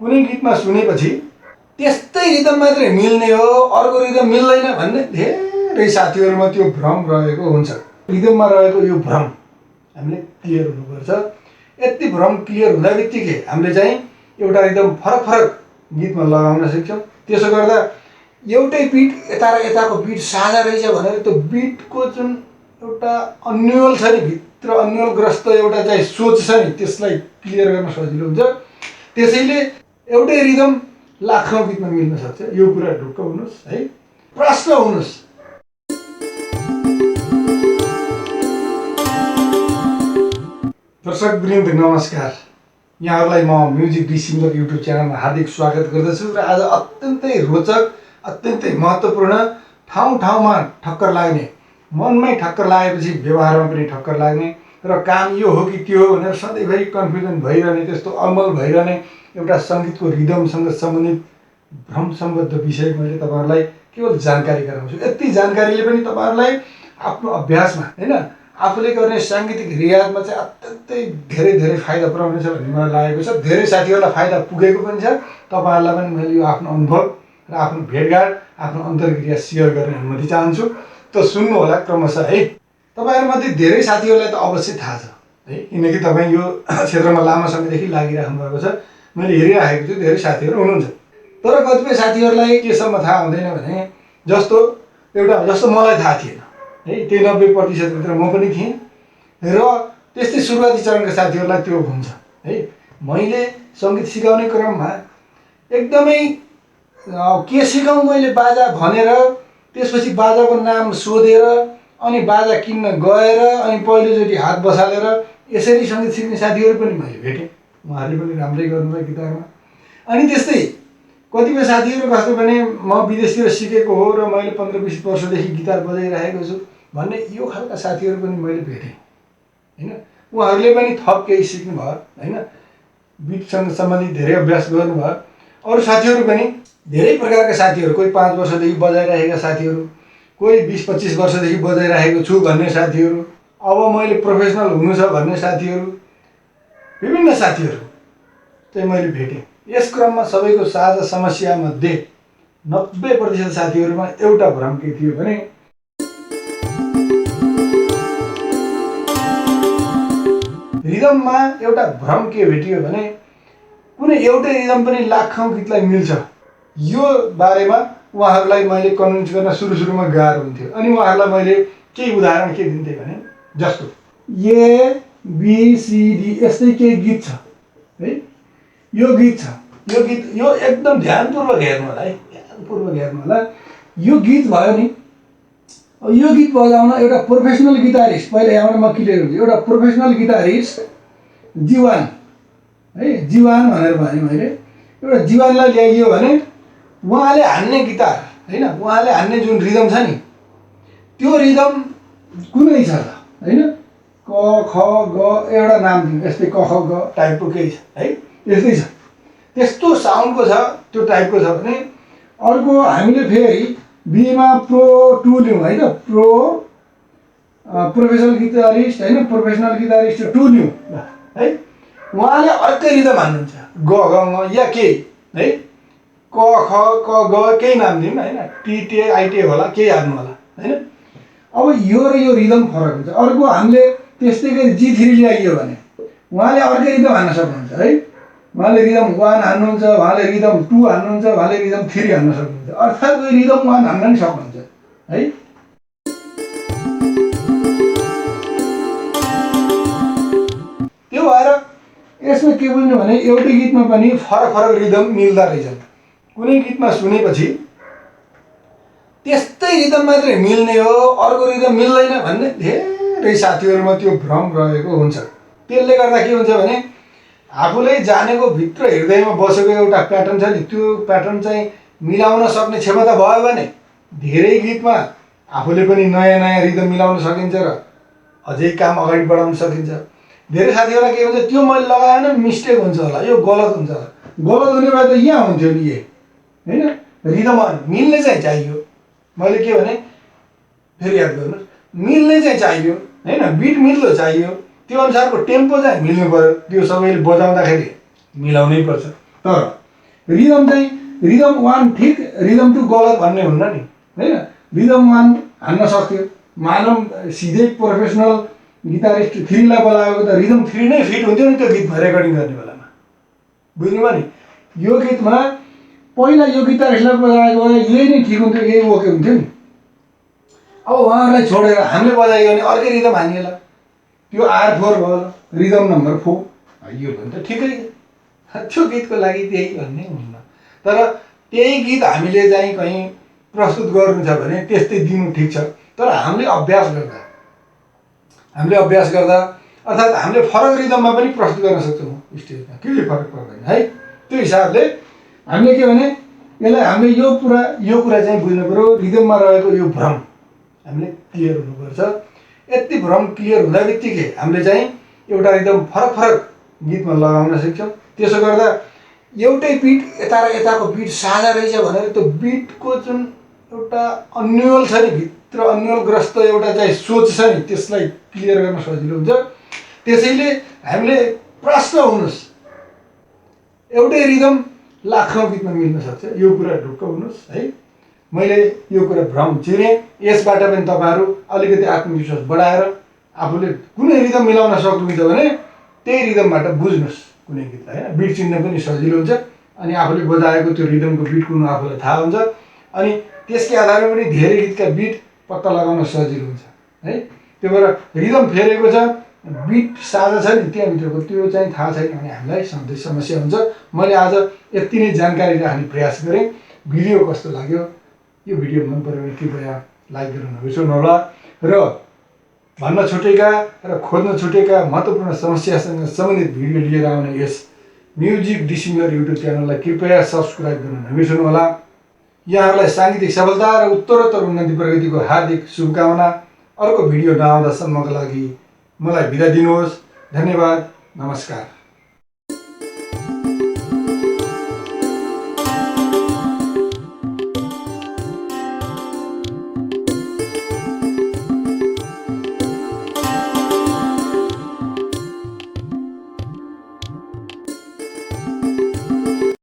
कुनै गीतमा सुनेपछि त्यस्तै रिदम मात्रै मिल्ने हो, अर्को रिदम मिल्दैन भन्ने धेरै साथीहरूमा त्यो भ्रम रहेको हुन्छ। रिदममा रहेको यो भ्रम हामीले क्लियर हुनुपर्छ। यति भ्रम क्लियर हुँदा बित्तिकै हामीले चाहिँ एउटा रिदम फरक फरक गीतमा लगाउन सक्छौँ। त्यसो गर्दा एउटै बिट यता र यताको बिट साझा रहेछ भनेर त्यो बिटको जुन एउटा अन्यल छ नि, भित्र अन्यलग्रस्त एउटा चाहिँ सोच छ नि, त्यसलाई क्लियर गर्न सजिलो हुन्छ। त्यसैले एउटै रिदम लाखौँ गीतमा मिल्न सक्छ। यो कुरा ढुक्क हुनुहोस् है, प्रश्न हुनुहोस्। दर्शकवृन्द नमस्कार, यहाँहरूलाई म म्युजिक डिसिमिलर युट्युब च्यानलमा हार्दिक स्वागत गर्दछु। र आज अत्यन्तै रोचक, अत्यन्तै महत्त्वपूर्ण, ठाउँ ठाउँमा ठक्कर लाग्ने, मनमै ठक्कर लागेपछि व्यवहारमा पनि ठक्कर लाग्ने र काम यो हो कि त्यो हो भनेर सधैँभरि कन्फ्युजन भइरहने, त्यस्तो अलमल भइरहने एउटा सङ्गीतको रिदमसँग सम्बन्धित भ्रमसम्बद्ध विषय मैले तपाईँहरूलाई केवल जानकारी गराउँछु। यति जानकारीले पनि तपाईँहरूलाई आफ्नो अभ्यासमा होइन, आफूले गर्ने साङ्गीतिक रियाजमा चाहिँ अत्यन्तै धेरै फाइदा पुर्याउनेछ भन्ने मलाई लागेको छ। धेरै साथीहरूलाई फाइदा पुगेको पनि छ। तपाईँहरूलाई पनि मैले यो आफ्नो अनुभव र आफ्नो भेटघाट, आफ्नो अन्तर्क्रिया सेयर गर्ने अनुमति चाहन्छु। त सुन्नु होला क्रमशः है। तपाईँहरूमध्ये धेरै साथीहरूलाई त अवश्य थाहा छ है, किनकि तपाईँ यो क्षेत्रमा लामो समयदेखि लागिराख्नु भएको छ। मैले हेरिराखेको छु, धेरै साथीहरू हुनुहुन्छ। तर कतिपय साथीहरूलाई केसम्म थाहा हुँदैन भने जस्तो मलाई थाहा थिएन है, त्यही 90% भित्र म पनि थिएँ। र त्यस्तै सुरुवाती चरणका साथीहरूलाई त्यो हुन्छ है। मैले सङ्गीत सिकाउने क्रममा एकदमै के सिकाउँ मैले बाजा भनेर, त्यसपछि बाजाको नाम सोधेर, अनि बाजा किन्न गएर, अनि पहिलोचोटि हात बसालेर यसरी सङ्गीत सिक्ने साथीहरू पनि मैले भेटेँ। उहाँहरूले पनि राम्रै गर्नुभयो गिटारमा। अनि त्यस्तै कतिपय साथीहरू कस्तो भने म विदेशतिर सिकेको हो र मैले 15-20 वर्षदेखि गिटार बजाइरहेको छु भन्ने यो खालका साथीहरू पनि मैले भेटेँ होइन। उहाँहरूले पनि थप केही सिक्नुभयो होइन, बिटसँग सम्बन्धित धेरै अभ्यास गर्नुभयो। अरू साथीहरू पनि धेरै प्रकारका साथीहरू, कोही 5 वर्षदेखि बजाइरहेका साथीहरू, कोही 20-25 वर्षदेखि बजाइरहेको छु भन्ने साथीहरू, अब मैले प्रोफेसनल हुनु छ भन्ने साथीहरू, विभिन्न साथीहरू चाहिँ मैले भेटेँ। यस क्रममा सबैको साझा समस्यामध्ये 90% साथीहरूमा एउटा भ्रम के थियो भने रिदममा एउटा भ्रम के भेटियो भने कुनै एउटै रिदम पनि लाखौँ गीतलाई मिल्छ। यो बारेमा उहाँहरूलाई मैले कन्भिन्स गर्न सुरुमा गाह्रो हुन्थ्यो। अनि उहाँहरूलाई मैले केही उदाहरण के दिन्थेँ भने जस्तो ABCD यस्तै केही गीत छ है, यो गीत छ, यो एकदम ध्यानपूर्वक हेर्नु होला है, ध्यानपूर्वक हेर्नु होला। यो गीत भयो नि, यो गीत बजाउन एउटा प्रोफेसनल गिटारिस्ट, पहिला यहाँबाट म क्लियर हुन्छु, एउटा प्रोफेसनल गिटारिस्ट जीवान है, जीवान भनेर भने मैले एउटा जीवानलाई ल्याइयो भने उहाँले हान्ने गिटार होइन, उहाँले हान्ने जुन रिदम छ नि, त्यो रिदम कुनै छ त होइन, क ख ग एउटा नाम दिनु, यस्तै क ख ग टाइपको केही छ है, यस्तै छ, त्यस्तो साउन्डको छ, त्यो टाइपको छ भने अर्को हामीले फेरि बीमा प्रो 2 लिउँ है त, प्रोफेसनल गिटारिस्ट होइन, प्रोफेसनल गिटारिस्ट 2 लिउँ है। उहाँले अर्कै रिदम हान्नुहुन्छ, ग घ ङ या केही है, क ख क ग केही नाम दिउँ होइन, टिटे आइटे होला, केही हान्नु होला होइन। अब यो र यो रिदम फरक हुन्छ। अर्को हामीले त्यस्तै गरी G3 ल्याइयो भने उहाँले अर्कै रिदम हान्न सक्नुहुन्छ है, उहाँले रिदम 1 हान्नुहुन्छ, उहाँले रिदम 2 हान्नुहुन्छ, उहाँले रिदम 3 हान्न सक्नुहुन्छ, अर्थात् यो रिदम 1 हान्न पनि सक्नुहुन्छ है। त्यो भएर यसमा के बुझ्नु भने एउटै गीतमा पनि फरक रिदम मिल्दा रहेछन्। कुनै गीतमा सुनेपछि त्यस्तै रिदम मात्रै मिल्ने हो, अर्को रिदम मिल्दैन भन्ने धेरै साथीहरूमा त्यो भ्रम रहेको हुन्छ। त्यसले गर्दा के हुन्छ भने आफूले जानेको भित्र हृदयमा बसेको एउटा प्याटर्न छ नि, त्यो प्याटर्न चाहिँ मिलाउन सक्ने क्षमता भयो भने धेरै गीतमा आफूले पनि नयाँ रिदम मिलाउन सकिन्छ र अझै काम अगाडि बढाउन सकिन्छ। धेरै साथीहरूलाई के हुन्छ, त्यो मैले लगाएन मिस्टेक हुन्छ होला, यो गलत हुन्छ होला, गलत हुने भए त यहाँ हुन्थ्यो नि होइन। रिदम मिल्ने चाहिँ चाहियो, मैले के भने फेरि याद गर्नुहोस्, मिल्ने चाहिँ चाहियो होइन, बिट मिल्दो चाहियो, त्यो अनुसारको टेम्पो चाहिँ मिल्नु पऱ्यो, त्यो सबैले बजाउँदाखेरि मिलाउनै पर्छ। तर रिदम चाहिँ रिदम 1 ठिक रिदम 2 गलत भन्ने हुन्न नि हैन। रिदम 1 हान्न सक्थ्यो, मानव सिधै प्रोफेसनल गिटारिस्ट 3 लाई बोलाएको त रिदम 3 नै फिट हुन्थ्यो नि त्यो गीतमा रेकर्डिङ गर्ने बेलामा। बुझ्नुभयो नि? यो गीतमा पहिला यो गिटारिस्टलाई बजाएको भए यही नै ठिक हुन्थ्यो, यही ओके हुन्थ्यो नि। अब उहाँहरूलाई छोडेर हामीले बजायो भने अर्कै रिदम हानिएला, त्यो R4 भयो, रिदम नम्बर 4 यो भने त ठिकै त्यो गीतको लागि त्यही भन्ने हुन्न। तर त्यही गीत हामीले चाहिँ कहीँ प्रस्तुत गर्नु छ भने त्यस्तै दिनु ठिक छ। तर हामीले अभ्यास गर्दा अर्थात् हामीले फरक रिदममा पनि प्रस्तुत गर्न सक्छौँ स्टेजमा, केही फरक पर्दैन है। त्यो हिसाबले हामीले के भने यसलाई हामीले यो कुरा चाहिँ बुझ्नु पर्यो, रिदममा रहेको यो भ्रम हामीले क्लियर हुनुपर्छ। यति भ्रम क्लियर हुँदा बित्तिकै हामीले चाहिँ एउटा रिदम फरक गीतमा लगाउन सक्छौँ। त्यसो गर्दा एउटै बिट यता र यताको बिट साझा रहेछ भनेर त्यो बिटको जुन एउटा अन्यल छ नि, भित्र अन्यलग्रस्त एउटा चाहिँ सोच छ नि, त्यसलाई क्लियर गर्न सजिलो हुन्छ। त्यसैले हामीले प्रश्न हुनुहोस्, एउटै रिदम लाखौँ गीतमा मिल्न सक्छ, यो कुरा ढुक्क हुनुहोस् है। मैले यो कुरा भ्रम चिरेँ। यसबाट पनि तपाईँहरू अलिकति आत्मविश्वास बढाएर आफूले कुनै रिदम मिलाउन सक्नुहुन्छ भने त्यही रिदमबाट बुझ्नुहोस् कुनै गीतलाई हैन। बिट चिन्न पनि सजिलो हुन्छ, अनि आफूले बजाएको त्यो रिदमको बिट कुन आफूलाई थाहा हुन्छ, अनि त्यसकै आधारमा पनि धेरै गीतका बिट पत्ता लगाउन सजिलो हुन्छ है। त्यो भएर रिदम फेरेको छ, बिट साझा छ नि त्यहाँभित्रको, त्यो चाहिँ थाहा छैन भने हामीलाई सधैँ समस्या हुन्छ। मैले आज यति नै जानकारी राख्ने प्रयास गरेँ। भिडियो कस्तो लाग्यो? यो भिडियो मन पऱ्यो भने कृपया लाइक गर्न नबिर्सनुहोला र भन्न छुटेका र खोज्न छुटेका महत्त्वपूर्ण समस्यासँग सम्बन्धित भिडियो लिएर आउने यस म्युजिक डिसिमिलर युट्युब च्यानललाई कृपया सब्सक्राइब गर्न नबिर्सनुहोला। यहाँहरूलाई साङ्गीतिक सफलता र उत्तरोत्तर उन्नति प्रगतिको हार्दिक शुभकामना। अर्को भिडियो नआउँदासम्मका लागि मलाई बिदा दिनुहोस्। धन्यवाद, नमस्कार।